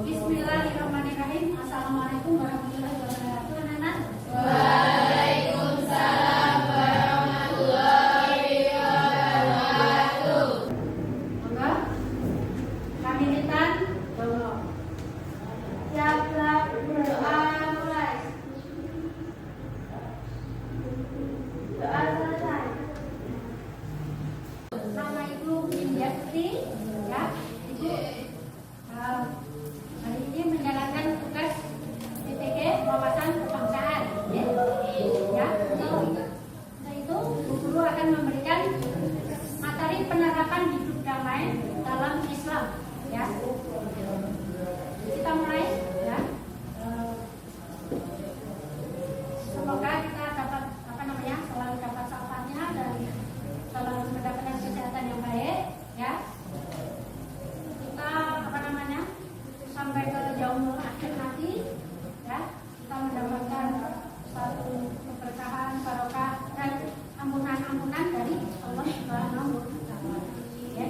Bismillahirrahmanirrahim. Assalamualaikum warahmatullahi wabarakatuh. Anak-anak. Waalaikumsalam warahmatullahi wabarakatuh. Monggo. Kami minta doa. Siap berdoa mulai. Doa selesai. Nama Ibu Indiasti, ya. Ibu hari ini menjalankan tugas PPG wawasan kebangsaan, ya. Untuk itu, Bu Guru akan memberikan materi penerapan hidup damai dalam Islam, ya. Kita mulai, ya. Semoga kita dapat selalu dapat syafaatnya dan selalu mendapatkan kesehatan yang baik, ya. Kita sampai ke yaumul akhir nanti, ya. Kita mendapatkan satu keberkahan, barokah dan ampunan dari Allah Subhanahu wa Ta'ala. Ya.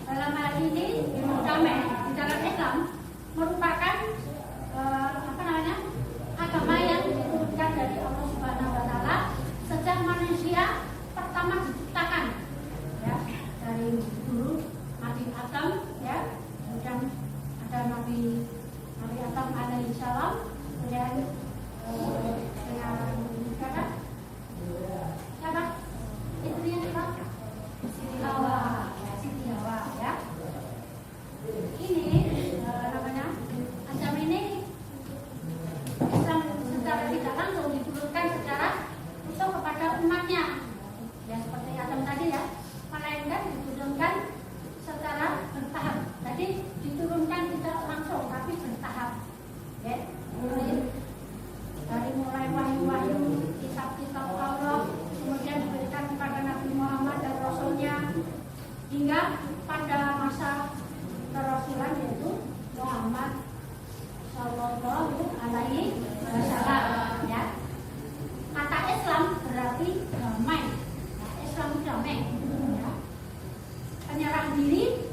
Dalam hal ini hidup damai di dalam Islam merupakan agama yang diturunkan dari Allah Subhanahu wa Ta'ala sejak manusia pertama diciptakan, ya, dari dulu Nabi Adam, ya, kemudian ada Nabi Adam alaihissalam, kemudian siapa? Istrinya siapa? Siti Hawa, ya. Ini Adam ini Islam secara tidak langsung diturunkan secara utuh kepada umatnya, ya, seperti Adam tadi, ya, melainkan diturunkan secara bertahap. Jadi diturunkan tidak langsung tapi bertahap, ya. Dari mulai wahyu-wahyu, kitab-kitab Allah, kemudian diberikan kepada Nabi Muhammad dan Rasulnya, hingga pada masa kerasulan yaitu Muhammad Sallallahu Alaihi Wasallam, ya. Kata Islam berarti damai, nah, Islam damai, ya. Penyerah diri,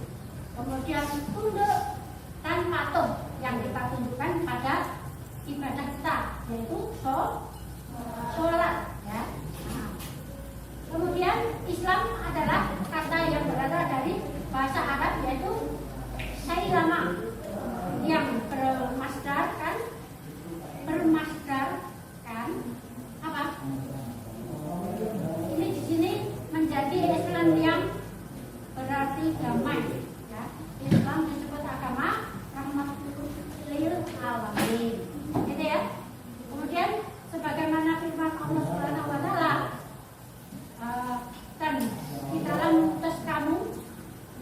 kemudian tunduk dan patuh yang kita tunjukkan pada ibadah kita, yaitu sholat, ya. Nah, kemudian Islam adalah kata yang berasal dari bahasa Arab yaitu sailama yang bermasdarkan apa? Ini di sini menjadi Islam yang berarti damai, ya. Islam disebut agama rahmatul lil alamin, gitu, ya. Kemudian sebagaimana firman Allah Subhanahu wa Ta'ala, dan di dalam utus kamu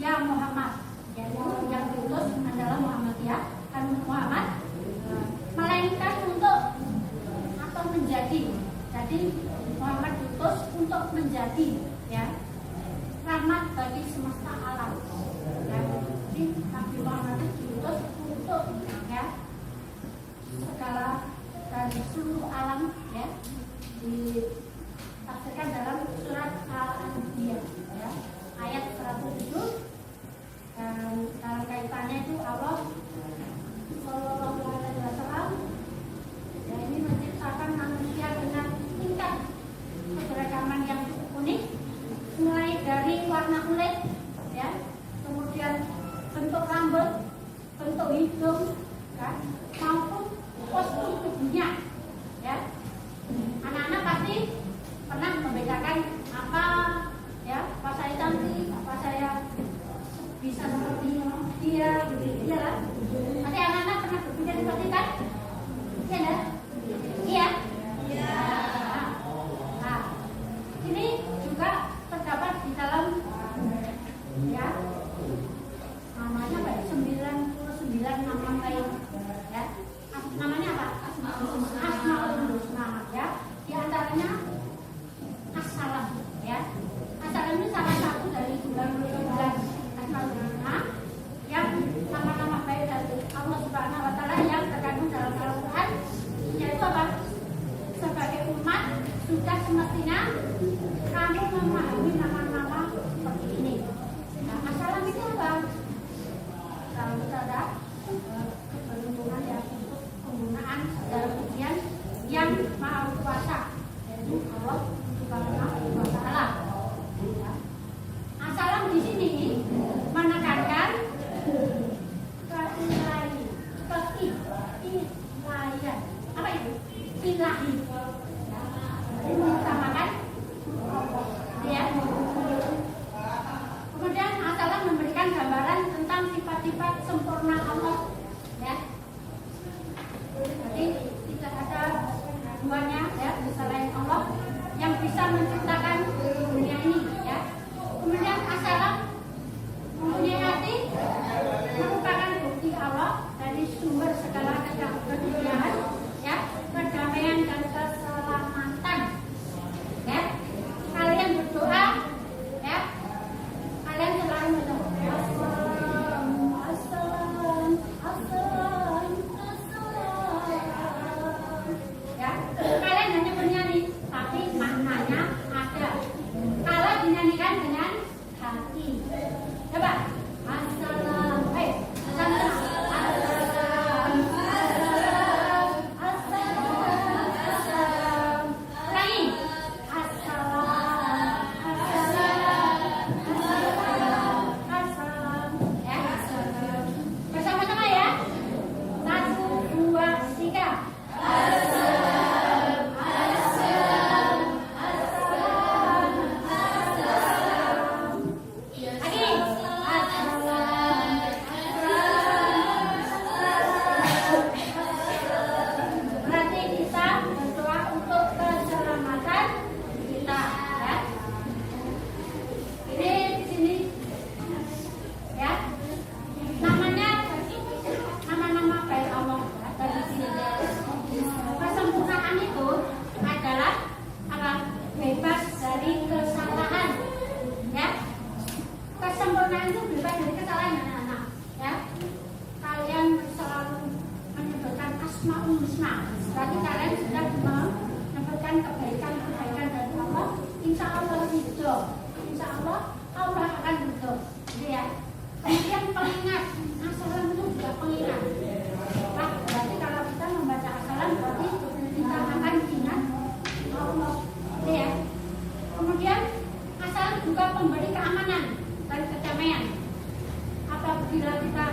ya Muhammad, yaitu yang diutus adalah Muhammad, ya, kan Muhammad, melainkan untuk atau menjadi. Jadi Muhammad diutus untuk menjadi, ya, rahmat bagi semesta alam, ya. Jadi Nabi Muhammad diutus untuk, ya, segala dan seluruh alam, ya, ditafsirkan dalam surat Al-Anbiya, ya, ayat 107. Dan dalam kaitannya itu Allah Sallallahu Alaihi Wasallam, ya, ini menciptakan manusia dengan tingkat keberagaman yang cukup unik, mulai dari warna kulit, ya, kemudian bentuk rambut, bentuk hidung, kan, maupun postur tubuhnya, ya. Anak-anak pasti pernah membedakan apa, ya, apa saya cantik, apa saya bisa seperti dia, begitu, ya lah. Nanti anak-anak pernah berpikir seperti kan? Iya, enggak? Iya. Nah, ini juga terdapat di dalam, ya, namanya apa ya, 99 nama baik, ya. keberuntungan ya untuk penggunaan segala pujian yang maha kuasa, yaitu Allah Subhanahu wa Ta'ala. Ya. Asalam di sini menekankan keilahian. Apa itu? Ilahi. Jadi mengutamakan ya. Kemudian asalam memberikan gambaran tentang sifat-sifat sempurna Allah. Ya. Jadi tidak ada duanya ya selain Allah yang bisa menciptakan dunia ini ya. Kemudian asalam mempunyai hati merupakan bukti Allah dari sumber segala keduniaan ya, kedamaian dan keselamatan ya. Kalian berdoa ya, kalian selalu berdoa assalam assalam assalam assalam ya. Kalian hanya bernyanyi tapi maknanya ada kalau dinyanyikan dengan hati. Coba assalam assalam assalam assalam assalam ulangi assalam assalam assalam assalam ya. Bersama-sama ya. 1, 2, 3. Berarti kita berdoa untuk keselamatan kita ya. Ini di sini ya. Namanya nama-nama baik Allah ya, dari sini. Kesempurnaan itu adalah apa? Bebas dari kesalahan ya. Kesempurnaan itu bebas dari kesalahan anak-anak ya. Kalian selalu menyebutkan asmaul husna. Berarti kalian sudah menyebutkan kebaikan-kebaikan dari Allah. Insya Allah ridho. Insya Allah Allah akan ridho. Gitu ya. Kemudian pengingat. Asalam itu juga pengingat. Nah, berarti kalau kita membaca asalam berarti kita akan ingat Allah. Gitu ya. Kemudian asalam juga pemberi keamanan dan kedamaian. Apabila kita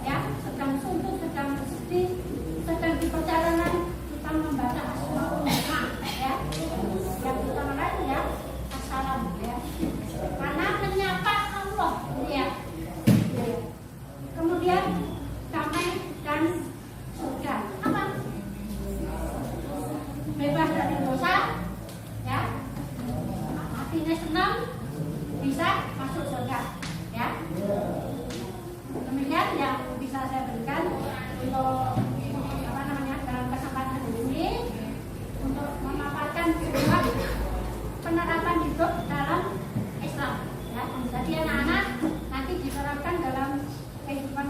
ya sedang suntuk, sedang sedih, sedang di perjalanan, kita membaca asmaul husna ya. Yang utamakan ya assalam ya. Karena menyapa Allah ya. Kemudian damai dan surga. Apa? Bebas dari dosa ya. Hatinya senang, bisa masuk surga ya. Demikian yang bisa saya berikan untuk apa namanya dalam kesempatan ini untuk memaparkan sebuah penerapan hidup dalam Islam ya. Jadi anak-anak nanti diterapkan dalam kehidupan